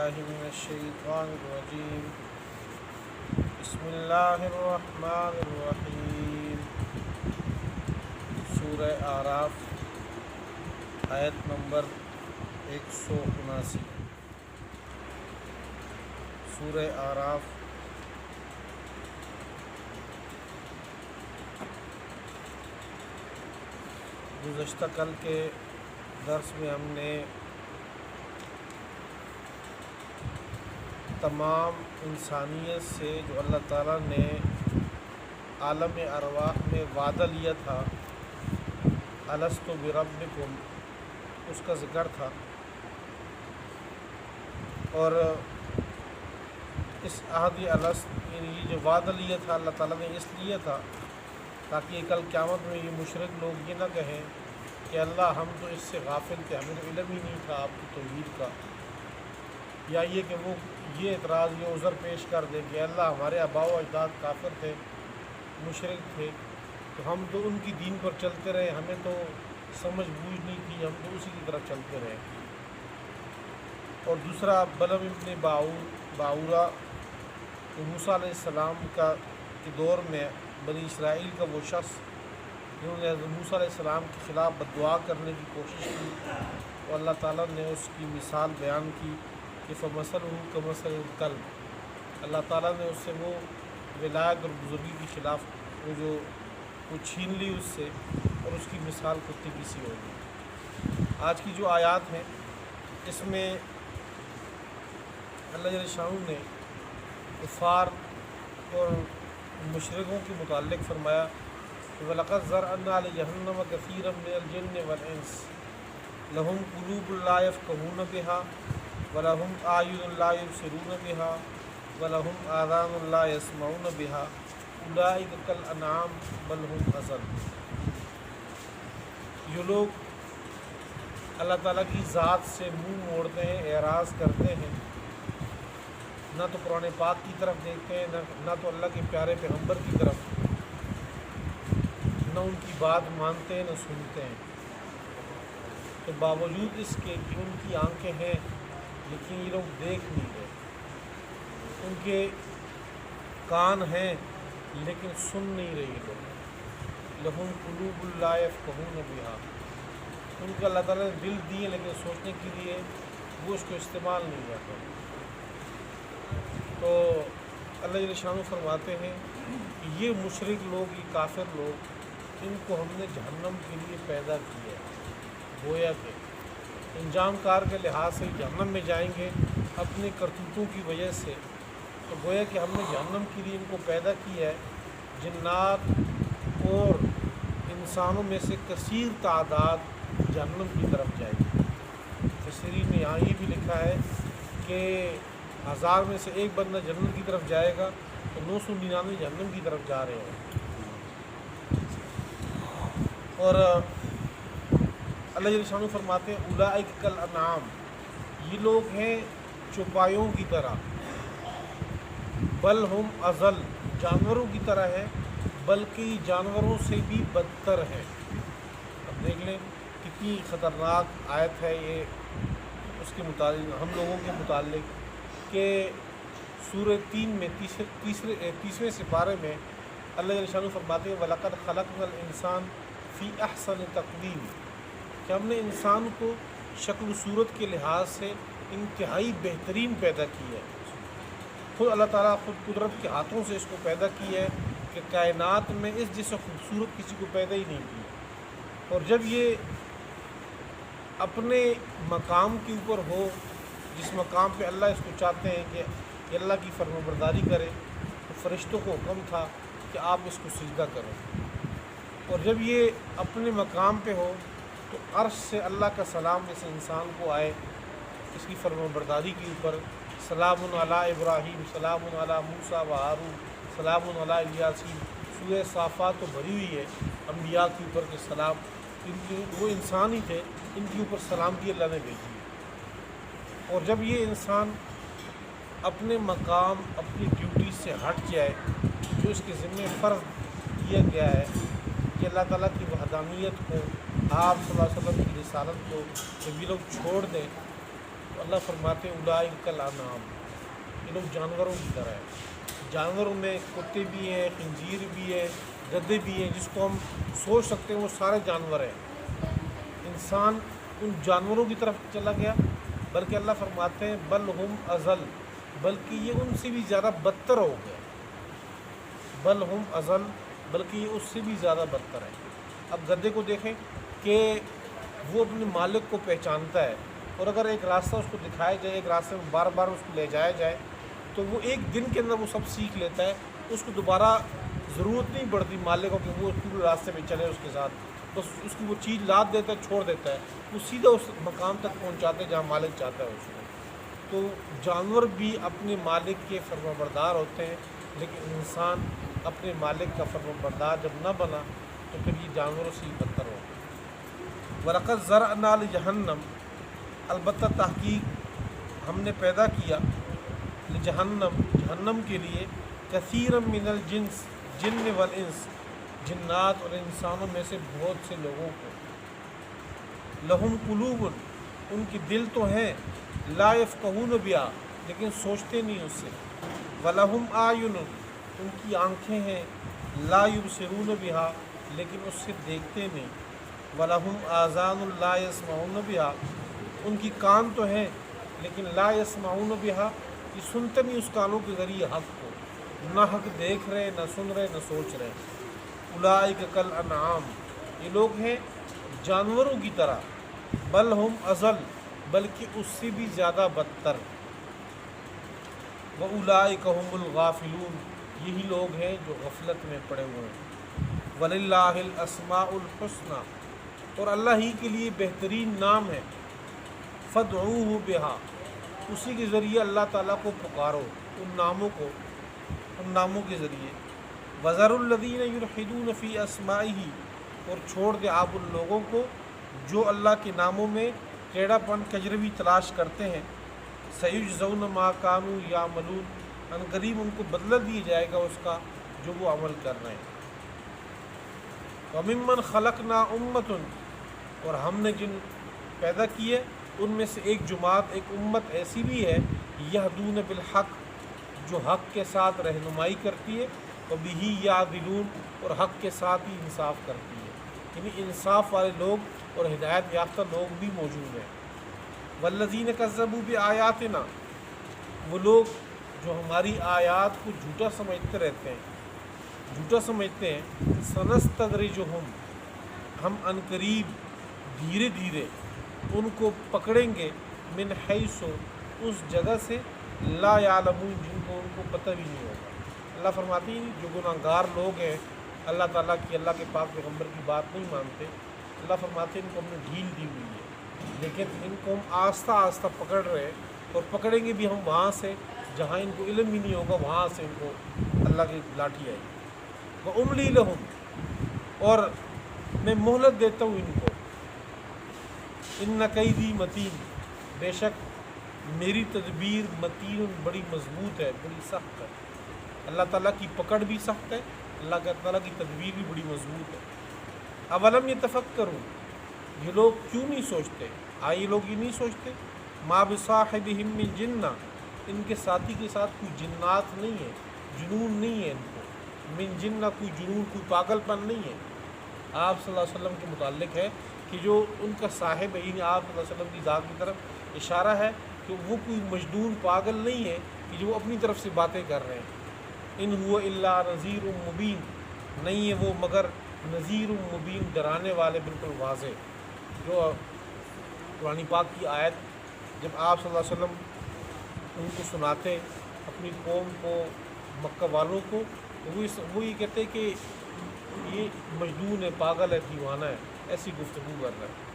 باللہ من الشیطان الرجیم بسم اللہ الرحمن الرحیم۔ سورہ اعراف آیت نمبر 179۔ سورہ اعراف گزشتہ کل کے درس میں ہم نے تمام انسانیت سے جو اللہ تعالیٰ نے عالم ارواح میں وعدہ لیا تھا الست بربکم، اس کا ذکر تھا، اور اس عہد الست یعنی جو وعدہ لیا تھا اللہ تعالیٰ نے اس لیے تھا تاکہ کل قیامت میں یہ مشرک لوگ یہ نہ کہیں کہ اللہ ہم تو اس سے غافل تھے، ہمیں تو علم ہی نہیں تھا آپ کی توحید کا، یا یہ کہ وہ یہ اعتراض یہ عذر پیش کر دے کہ اللہ ہمارے آباء و اجداد کافر تھے، مشرک تھے، تو ہم تو ان کی دین پر چلتے رہے، ہمیں تو سمجھ بوجھ نہیں تھی، ہم تو اسی کی طرف چلتے رہے۔ اور دوسرا بلعم ابن باعورہ موسیٰ علیہ السلام کے دور میں بنی اسرائیل کا وہ شخص جنہوں نے حضرت موسیٰ علیہ السلام کے خلاف بددعا کرنے کی کوشش کی، اور اللہ تعالیٰ نے اس کی مثال بیان کی کہ فمثلہ کمثل الکلب، اللہ تعالیٰ نے اس سے وہ ولایت اور بزرگی کے خلاف وہ چھین لی اس سے، اور اس کی مثال کتے کی سی ہوگی۔ آج کی جو آیات ہیں اس میں اللہ جل شانہ نے کفار اور مشرکوں کے متعلق فرمایا کہ وَلَقَدْ ذَرَأْنَا لِجَهَنَّمَ كَثِيرًا مِنَ الْجِنِّ وَالْإِنسِ لَهُمْ قُلُوبٌ لَا يَفْقَهُونَ بِهَا وَلَهُمْ أَعْيُنٌ لَا يُبْصِرُونَ بِهَا وَلَهُمْ آذَانٌ لَا يَسْمَعُونَ بِهَا أُولَٰئِكَ كَالْأَنْعَامِ بَلْ هُمْ أَضَلُّ۔ جو لوگ اللہ تعالیٰ کی ذات سے منہ موڑتے ہیں، اعراض کرتے ہیں، نہ تو قرآن پاک کی طرف دیکھتے ہیں، نہ تو اللہ کے پیارے پیغمبر کی طرف، نہ ان کی بات مانتے ہیں، نہ سنتے ہیں، تو باوجود اس کے کہ ان کی آنکھیں ہیں لیکن یہ لوگ دیکھ نہیں رہے، ان کے کان ہیں لیکن سن نہیں رہے یہ لوگ، لہم قلوب لا یفقہون بہا، ان کو اللہ تعالیٰ نے دل دیے لیکن سوچنے کے لیے وہ اس کو استعمال نہیں کرتے۔ تو اللہ جل شانہ فرماتے ہیں کہ یہ مشرک لوگ، یہ کافر لوگ، ان کو ہم نے جہنم کے لیے پیدا کیا ہے، گویا کہ انجام کار کے لحاظ سے جہنم میں جائیں گے اپنے کرتوتوں کی وجہ سے، تو گویا کہ ہم نے جہنم کے لیے ان کو پیدا کیا ہے۔ جنات اور انسانوں میں سے کثیر تعداد جہنم کی طرف جائے گی۔ تفسیر میں یہاں یہ بھی لکھا ہے کہ 1000 میں سے ایک بندہ جنت کی طرف جائے گا تو 999 جہنم کی طرف جا رہے ہیں۔ اور اللہ جل شانہ فرماتے ہیں اولئک کالانعام، یہ لوگ ہیں چوپایوں کی طرح، بل ہم اضل، جانوروں کی طرح ہے، بلکہ یہ جانوروں سے بھی بدتر ہے۔ اب دیکھ لیں کتنی خطرناک آیت ہے یہ اس کے متعلق، ہم لوگوں کے متعلق، کہ سورہ 3 میں تیسویں سپارے میں اللہ جل شانہ فرماتے ہیں وَلَقَدْ خَلَقْنَا الْإِنسَانَ فِي أَحْسَنِ تَقْوِيمٍ، کہ ہم نے انسان کو شکل و صورت کے لحاظ سے انتہائی بہترین پیدا کیا ہے۔ خود اللہ تعالیٰ خود قدرت کے ہاتھوں سے اس کو پیدا کیا ہے کہ کائنات میں اس جیسا خوبصورت کسی کو پیدا ہی نہیں کیا، اور جب یہ اپنے مقام کے اوپر ہو جس مقام پہ اللہ اس کو چاہتے ہیں کہ اللہ کی فرمانبرداری کرے، تو فرشتوں کو حکم تھا کہ آپ اس کو سجدہ کریں، اور جب یہ اپنے مقام پہ ہو تو عرش سے اللہ کا سلام اس انسان کو آئے اس کی فرمانبرداری کے اوپر، سلام علی ابراہیم، سلام علی موسیٰ و ہارون، سلام علی الیاسین۔ سورہ صافات تو بھری ہوئی ہے انبیاء کے اوپر کے سلام، وہ انسان ہی تھے، ان کے اوپر سلام کی اللہ نے بھیجی ہے۔ اور جب یہ انسان اپنے مقام اپنی ڈیوٹی سے ہٹ جائے جو اس کے ذمہ فرض کیا گیا ہے کہ اللہ تعالیٰ کی وحدانیت کو، آپ صلی اللہ علیہ وسلم کی رسالت کو جب یہ لوگ چھوڑ دیں تو اللہ فرماتے ہیں اولئک کالانعام، یہ لوگ جانوروں کی طرح ہیں۔ جانوروں میں کتے بھی ہیں، خنزیر بھی ہے، گدھے بھی ہیں، جس کو ہم سوچ سکتے ہیں وہ سارے جانور ہیں۔ انسان ان جانوروں کی طرف چلا گیا، بلکہ اللہ فرماتے ہیں بل ہم اضل، بلکہ یہ ان سے بھی زیادہ بدتر ہو گیا۔ بل ہم اضل، بلکہ یہ اس سے بھی زیادہ بدتر ہے۔ اب گدھے کو دیکھیں کہ وہ اپنے مالک کو پہچانتا ہے، اور اگر ایک راستہ اس کو دکھایا جائے، ایک راستے میں بار بار اس کو لے جایا جائے، تو وہ ایک دن کے اندر وہ سب سیکھ لیتا ہے۔ اس کو دوبارہ ضرورت نہیں پڑتی مالک کو کہ وہ پورے راستے میں چلے اس کے ساتھ، بس اس کی وہ چیز لاد دیتا ہے، چھوڑ دیتا ہے، وہ سیدھا اس مقام تک پہنچاتے ہیں جہاں مالک چاہتا ہے اس کو۔ تو جانور بھی اپنے مالک کے فرمانبردار ہوتے ہیں، لیکن انسان اپنے مالک کا فرمانبردار جب نہ بنا تو پھر یہ جانوروں سے ہی بدتر ہوگا۔ وَلَقَدْ زَرَعْنَا لِجَهَنَّمَ، البتہ تحقیق ہم نے پیدا کیا لجہنم، جہنم کے لیے، کثیرا من الجنس، جن والانس، جنات اور انسانوں میں سے بہت سے لوگوں کو، لہم قلوب، ان کی دل تو ہیں، لا یفقہون بہا، لیکن سوچتے نہیں اس سے، ولہم اعین، ان کی آنکھیں ہیں، لا یبصرون بہا، لیکن اس سے دیکھتے نہیں، ولہم آذان لا یسمعون بہا، ان کی کان تو ہیں لیکن لا یسمعون بہا، یہ سنتے نہیں اس کانوں کے ذریعے حق کو، نہ حق دیکھ رہے، نہ سن رہے، نہ سوچ رہے۔ اولئک کالانعام، یہ لوگ ہیں جانوروں کی طرح، بل ہم اضل، بلکہ اس سے بھی زیادہ بدتر، واولئک هم الغافلون، یہی لوگ ہیں جو غفلت میں پڑے ہوئے ہیں۔ وللہ الاسماء الحسنی، اور اللہ ہی کے لیے بہترین نام ہے، فادعوہ بہا، اسی کے ذریعے اللہ تعالیٰ کو پکارو، ان ناموں کے ذریعے۔ وذروا الذین یلحدون فی اسمائہ، اور چھوڑ دے آپ ان لوگوں کو جو اللہ کے ناموں میں ٹیڑھا پن کجروی تلاش کرتے ہیں۔ سیجزون ما کانوا یعملون، ان قریب ان کو بدلہ دیا جائے گا اس کا جو وہ عمل کر رہے ہیں۔ وممن خلقنا امۃ، اور ہم نے جن پیدا کیے ان میں سے ایک جماعت، ایک امت ایسی بھی ہے، یہدون بالحق، جو حق کے ساتھ رہنمائی کرتی ہے، وبہ یعدلون، اور حق کے ساتھ ہی انصاف کرتی ہے، یعنی انصاف والے لوگ اور ہدایت یافتہ لوگ بھی موجود ہیں۔ والذین کذبوا بآیاتنا، وہ لوگ جو ہماری آیات کو جھوٹا سمجھتے رہتے ہیں، جھوٹا سمجھتے ہیں، سنستدرجہم، ہم عنقریب دھیرے دھیرے ان کو پکڑیں گے، من حیث، اس جگہ سے، لا یعلمون، جن کو ان کو پتہ بھی نہیں ہوگا۔ اللہ فرماتی ہے جو گناہ گار لوگ ہیں، اللہ تعالیٰ کی، اللہ کے پاک پیغمبر کی بات نہیں مانتے، اللہ فرماتے ہیں ان کو ہم نے ڈھیل دی ہوئی ہے، لیکن ان کو ہم آہستہ آہستہ پکڑ رہے ہیں، اور پکڑیں گے بھی ہم وہاں سے جہاں ان کو علم بھی نہیں ہوگا، وہاں سے ان کو اللہ کی لاٹھی آئے گی۔ وَأُمْلِي لَهُمْ، اور میں مہلت دیتا ہوں ان کو، اِنَّ کَیدِی متین، بے شک میری تدبیر، متین، بڑی مضبوط ہے، بڑی سخت ہے۔ اللہ تعالیٰ کی پکڑ بھی سخت ہے، اللہ تعالیٰ کی تدبیر بھی بڑی مضبوط ہے۔ اولم یتفکروا، یہ لوگ کیوں نہیں سوچتے، یہ لوگ یہ نہیں سوچتے، ما بصاحبہم من جنہ، ان کے ساتھی کے ساتھ کوئی جنات نہیں ہے، جنون نہیں ہے ان کو، من جنہ، کوئی جنون، کوئی پاگل پن نہیں ہے۔ آپ صلی اللہ علیہ وسلم کے متعلق ہے کہ جو ان کا صاحب ہے، یعنی آپ صلی اللہ علیہ وسلم کی ذات کی طرف اشارہ ہے کہ وہ کوئی مجنون پاگل نہیں ہے کہ جو اپنی طرف سے باتیں کر رہے ہیں۔ ان هو الا نذیر مبین، نہیں ہے وہ مگر نذیر مبین، ڈرانے والے بالکل واضح۔ جو قرآن پاک کی آیت جب آپ صلی اللہ علیہ وسلم ان کو سناتے اپنی قوم کو، مکہ والوں کو، وہ یہ کہتے کہ یہ مجنون ہے، پاگل ہے، دیوانہ ہے، ایسی گفتگو کر رہا ہے۔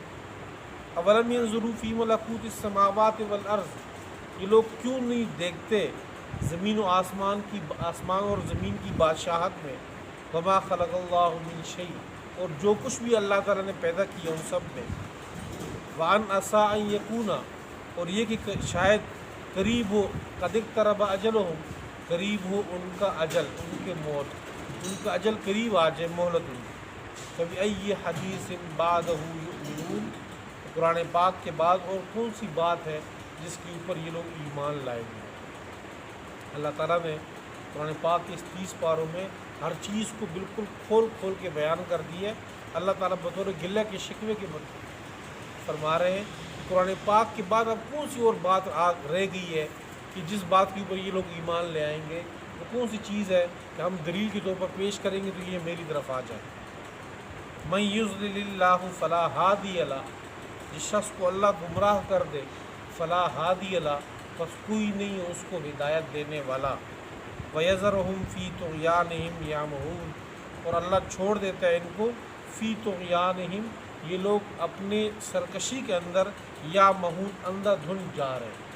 اولم ینظروا فی ملکوت السماوات والارض، یہ لوگ کیوں نہیں دیکھتے زمین و آسمان اور زمین کی بادشاہت میں، وما خلق اللہ من شیء، اور جو کچھ بھی اللہ تعالیٰ نے پیدا کیا ان سب میں، وان عسیٰ ان یکون، اور یہ کہ شاید قریب ہو، قد اقترب اجلہم، قریب ہو ان کا اجل، ان کے موت، ان کا اجل قریب آ جائے، مہلت ان کی۔ فبأی حدیث بعدہ یؤمنون، قرآن پاک کے بعد اور کون سی بات ہے جس کے اوپر یہ لوگ ایمان لائیں گے۔ اللہ تعالیٰ نے قرآن پاک کے اس 30 پاروں میں ہر چیز کو بالکل کھول کھول کے بیان کر دی ہے۔ اللہ تعالیٰ بطور گلہ کے شکوے کے فرما رہے ہیں کہ قرآن پاک کے بعد اب کون سی اور بات رہ گئی ہے کہ جس بات کے اوپر یہ لوگ ایمان لے آئیں گے، وہ کون سی چیز ہے کہ ہم دلیل کے طور پر پیش کریں گے تو یہ میری طرف آ جائے۔ من یضلل اللہ فلا ہادی له، جس شخص کو اللہ گمراہ کر دے، فلا ہادی له، بس کوئی نہیں ہے اس کو ہدایت دینے والا۔ وَيَذَرُهُمْ فِي طُغْيَانِهِمْ يَعْمَهُونَ، اور اللہ چھوڑ دیتا ہے ان کو فی طغیانہم، یہ لوگ اپنے سرکشی کے اندر یا مہون اندھا دھند جا رہے ہیں۔